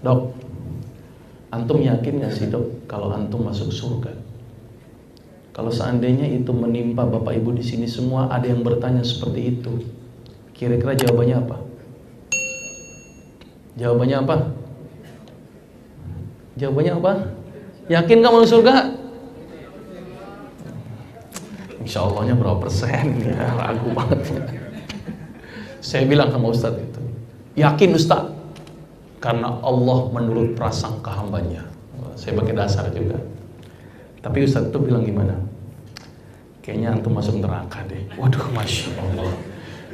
Dok, antum yakin gak sih dok kalau antum masuk surga? Kalau seandainya itu menimpa bapak ibu di sini semua ada yang bertanya seperti itu, kira-kira jawabannya apa? Jawabannya apa? Jawabannya apa? Yakin gak masuk surga? Insya Allahnya berapa persen ya, ragu banget ya. Saya bilang sama Ustadz itu, yakin Ustadz, karena Allah menurut prasangka hambanya. Saya pakai dasar juga. Tapi Ustadz itu bilang gimana? Kayaknya antum masuk neraka deh. Waduh, Masya Allah,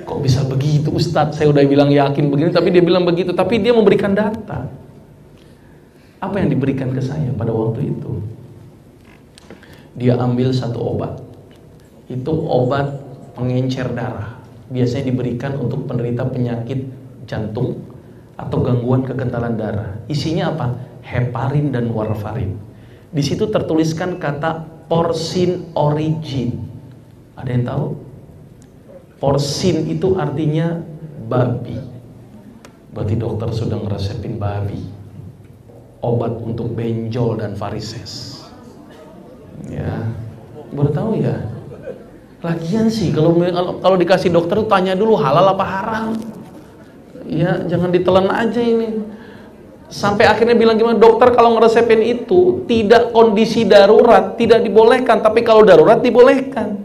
kok bisa begitu Ustadz? Saya udah bilang yakin begini, tapi dia bilang begitu. Tapi dia memberikan data. Apa yang diberikan ke saya pada waktu itu? Dia ambil satu obat. Itu obat pengencer darah. Biasanya diberikan untuk penderita penyakit jantung atau gangguan kekentalan darah. Isinya apa? Heparin dan warfarin. Di situ tertuliskan kata porsin origin. Ada yang tahu? Porsin itu artinya babi. Berarti dokter sudah ngeresepin babi. Obat untuk benjol dan varises. Ya, baru tahu ya. Lagian sih kalau dikasih dokter tanya dulu halal apa haram. Ya, jangan ditelan aja ini. Sampai akhirnya bilang gimana, dokter kalau ngeresepin itu tidak kondisi darurat tidak dibolehkan, tapi kalau darurat dibolehkan.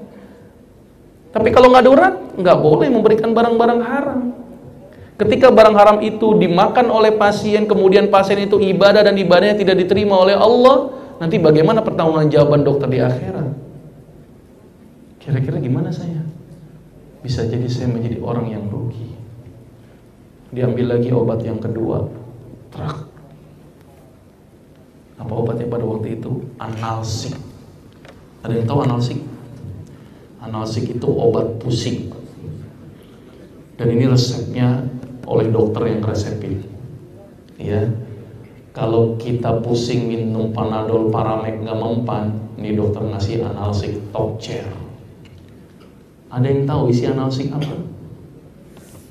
Tapi kalau nggak darurat nggak boleh memberikan barang-barang haram. Ketika barang haram itu dimakan oleh pasien, kemudian pasien itu ibadah dan ibadahnya tidak diterima oleh Allah, nanti bagaimana pertanggungjawaban dokter di akhirat? Kira-kira gimana saya? Bisa jadi saya menjadi orang yang rugi. Diambil lagi obat yang kedua. Trak. Apa obatnya pada waktu itu? Analsik. Ada yang tahu analsik? Analsik itu obat pusing. Dan ini resepnya oleh dokter yang resepin. Ya. Kalau kita pusing minum Panadol, Paramek nggak mempan, ini dokter ngasih analsik top chair. Ada yang tahu isi analsik apa?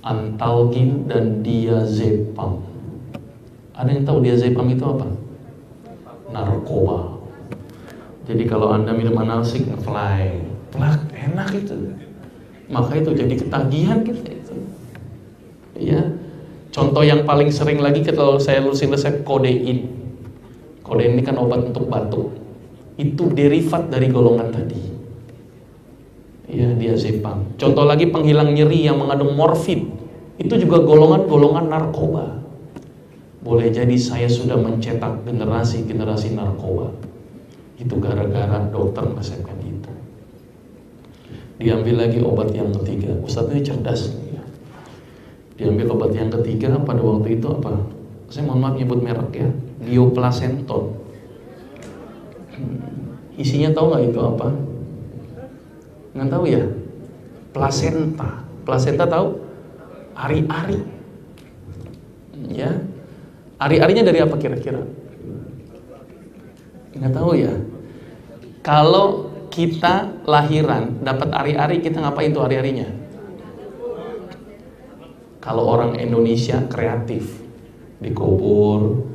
Antalgin dan diazepam. Ada yang tahu diazepam itu apa? Narkoba. Jadi kalau Anda minum analsik, ngefly, plak, enak itu. Maka itu jadi ketagihan kita itu. Ya. Contoh yang paling sering lagi kalau saya lurusin resep kodein. Kodein ini kan obat untuk batuk. Itu derivat dari golongan tadi. Ya, diazepam. Contoh lagi penghilang nyeri yang mengandung morfin. Itu juga golongan-golongan narkoba. Boleh jadi saya sudah mencetak generasi-generasi narkoba. Itu gara-gara dokter meresepkan itu. Diambil lagi obat yang ketiga. Ustadz ini cerdas. Diambil obat yang ketiga pada waktu itu apa? Saya mohon maaf nyebut merek ya. Bioplacenton. Isinya tahu nggak itu apa? Nggak tahu ya? Plasenta. Plasenta tahu? Ari-ari. Ya. Ari-arinya dari apa kira-kira? Nggak tahu ya? Kalau kita lahiran dapat ari-ari, kita ngapain tuh ari-arinya? Kalau orang Indonesia kreatif, dikubur,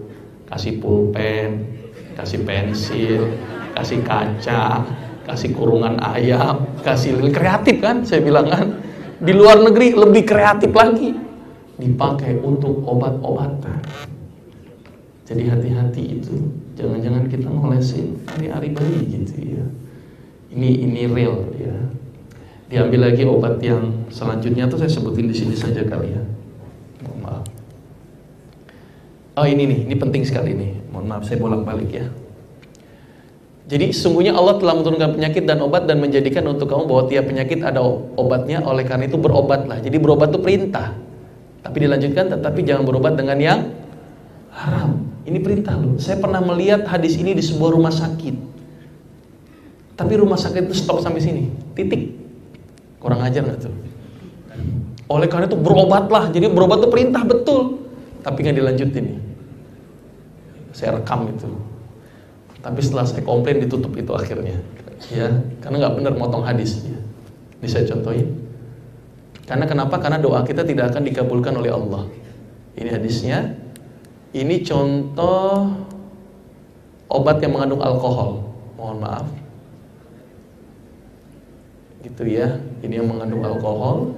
kasih pulpen, kasih pensil, kasih kaca, kasih kurungan ayam, kasih lilin, kreatif kan? Saya bilang kan. Di luar negeri lebih kreatif lagi, dipakai untuk obat-obatan. Jadi hati-hati itu, jangan-jangan kita ngolesin ari-ari bayi gitu ya. Ini real ya. Diambil lagi obat yang selanjutnya tuh saya sebutin di sini saja kali ya. Mohon maaf. Oh ini nih, ini penting sekali nih. Mohon maaf saya bolak-balik ya. Jadi sesungguhnya Allah telah menurunkan penyakit dan obat dan menjadikan untuk kamu bahwa tiap penyakit ada obatnya. Oleh karena itu berobatlah. Jadi berobat itu perintah. Tapi dilanjutkan, tetapi jangan berobat dengan yang haram. Ini perintah loh. Saya pernah melihat hadis ini di sebuah rumah sakit. Tapi rumah sakit itu stop sampai sini. Titik. Kurang ajar nggak tuh? Oleh karena itu berobatlah. Jadi berobat itu perintah betul. Tapi nggak dilanjutin nih. Saya rekam itu. Tapi setelah saya komplain ditutup itu akhirnya. Ya, karena nggak benar motong hadisnya. Ini saya contohin. Karena kenapa? Karena doa kita tidak akan dikabulkan oleh Allah. Ini hadisnya. Ini contoh obat yang mengandung alkohol. Mohon maaf. Gitu ya. Ini yang mengandung alkohol.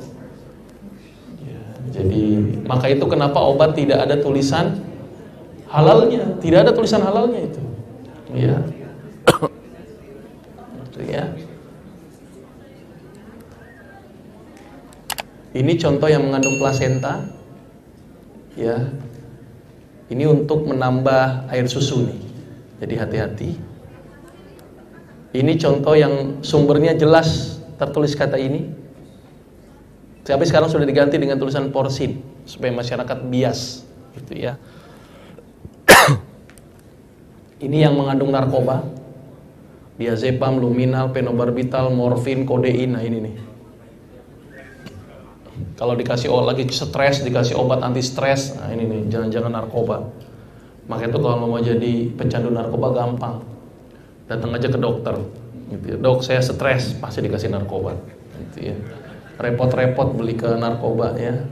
Ya, jadi maka itu kenapa obat tidak ada tulisan halalnya. Tidak ada tulisan halalnya itu. Ya. Gitu ya. Ini contoh yang mengandung plasenta. Ya. Ini untuk menambah air susu nih. Jadi hati-hati. Ini contoh yang sumbernya jelas tertulis kata ini. Tapi sekarang sudah diganti dengan tulisan porsin supaya masyarakat bias, gitu ya. Ini yang mengandung narkoba. Diazepam, luminal, phenobarbital, morfin, kodein. Nah ini nih. Kalau dikasih lagi stres, dikasih obat anti stres, nah ini nih, jangan-jangan narkoba. Makanya itu kalau mau jadi pecandu narkoba gampang, datang aja ke dokter, gitu ya. Dok, saya stres, pasti dikasih narkoba, gitu ya. Repot-repot beli ke narkoba ya.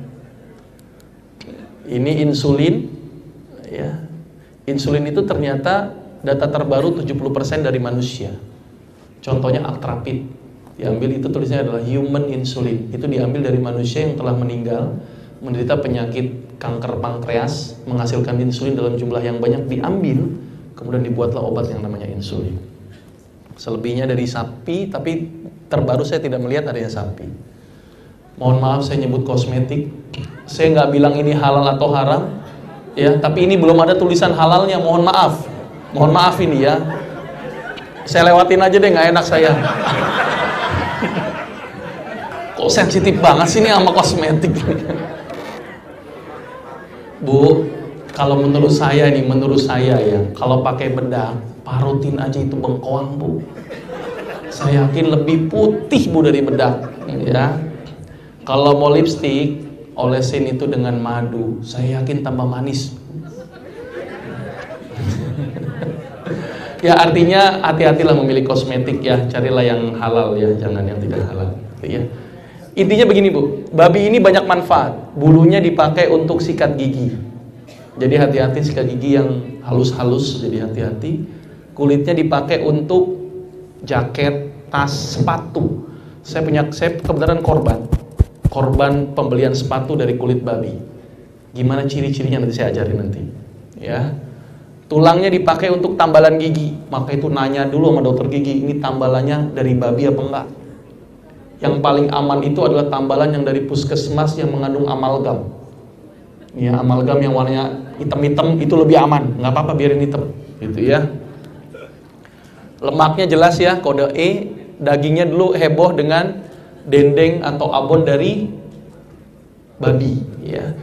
Ini insulin, ya. Insulin itu ternyata data terbaru 70% dari manusia. Contohnya Actrapid. Diambil itu tulisnya adalah human insulin. Itu diambil dari manusia yang telah meninggal, menderita penyakit kanker pankreas, menghasilkan insulin dalam jumlah yang banyak, diambil, kemudian dibuatlah obat yang namanya insulin. Selebihnya dari sapi, tapi terbaru saya tidak melihat adanya sapi. Mohon maaf saya nyebut kosmetik. Saya nggak bilang ini halal atau haram, ya. Tapi ini belum ada tulisan halalnya. Mohon maaf. Mohon maaf ini ya. Saya lewatin aja deh, nggak enak saya. Kok sensitif banget sih ini sama kosmetik. Bu, kalau menurut saya ya, kalau pakai bedak, parutin aja itu bengkoang, Bu. Saya yakin lebih putih, Bu, dari bedak, ya. Kalau mau lipstik, olesin itu dengan madu, saya yakin tambah manis. Ya, artinya hati-hatilah memilih kosmetik ya, carilah yang halal ya, jangan yang tidak halal, ya. Intinya begini, Bu, babi ini banyak manfaat. Bulunya dipakai untuk sikat gigi. Jadi hati-hati sikat gigi yang halus-halus, jadi hati-hati. Kulitnya dipakai untuk jaket, tas, sepatu. Saya kebetulan korban pembelian sepatu dari kulit babi. Gimana ciri-cirinya nanti saya ajarin nanti. Ya. Tulangnya dipakai untuk tambalan gigi. Maka itu nanya dulu sama dokter gigi, ini tambalannya dari babi apa enggak? Yang paling aman itu adalah tambalan yang dari puskesmas yang mengandung amalgam. Ya, amalgam yang warnanya hitam-hitam itu lebih aman. Nggak apa-apa, biarin hitam, gitu ya. Lemaknya jelas ya, kode E. Dagingnya dulu heboh dengan dendeng atau abon dari babi. Ya.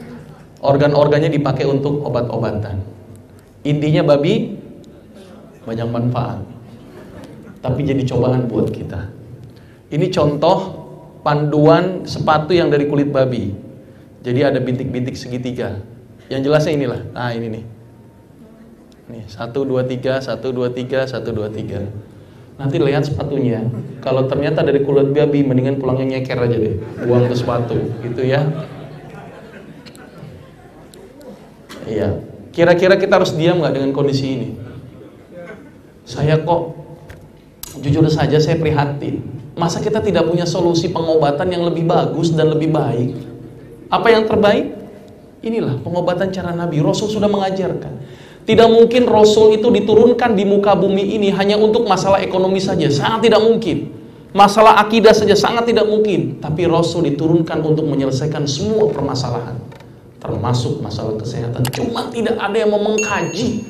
Organ-organnya dipakai untuk obat-obatan. Intinya babi banyak manfaat, tapi jadi cobaan buat kita. Ini contoh panduan sepatu yang dari kulit babi. Jadi ada bintik-bintik segitiga. Yang jelasnya inilah. Nah ini nih. Nih 1, 2, 3, 1, 2, 3, 1, 2, 3. Nanti lihat sepatunya. Kalau ternyata dari kulit babi, mendingan pulangnya nyeker aja deh. Buang ke sepatu, gitu ya. Iya. Kira-kira kita harus diam nggak dengan kondisi ini? Saya kok jujur saja saya prihatin. Masa kita tidak punya solusi pengobatan yang lebih bagus dan lebih baik? Apa yang terbaik? Inilah pengobatan cara Nabi. Rasul sudah mengajarkan. Tidak mungkin Rasul itu diturunkan di muka bumi ini hanya untuk masalah ekonomi saja. Sangat tidak mungkin. Masalah akidah saja sangat tidak mungkin. Tapi Rasul diturunkan untuk menyelesaikan semua permasalahan, termasuk masalah kesehatan. Cuma tidak ada yang mau mengkaji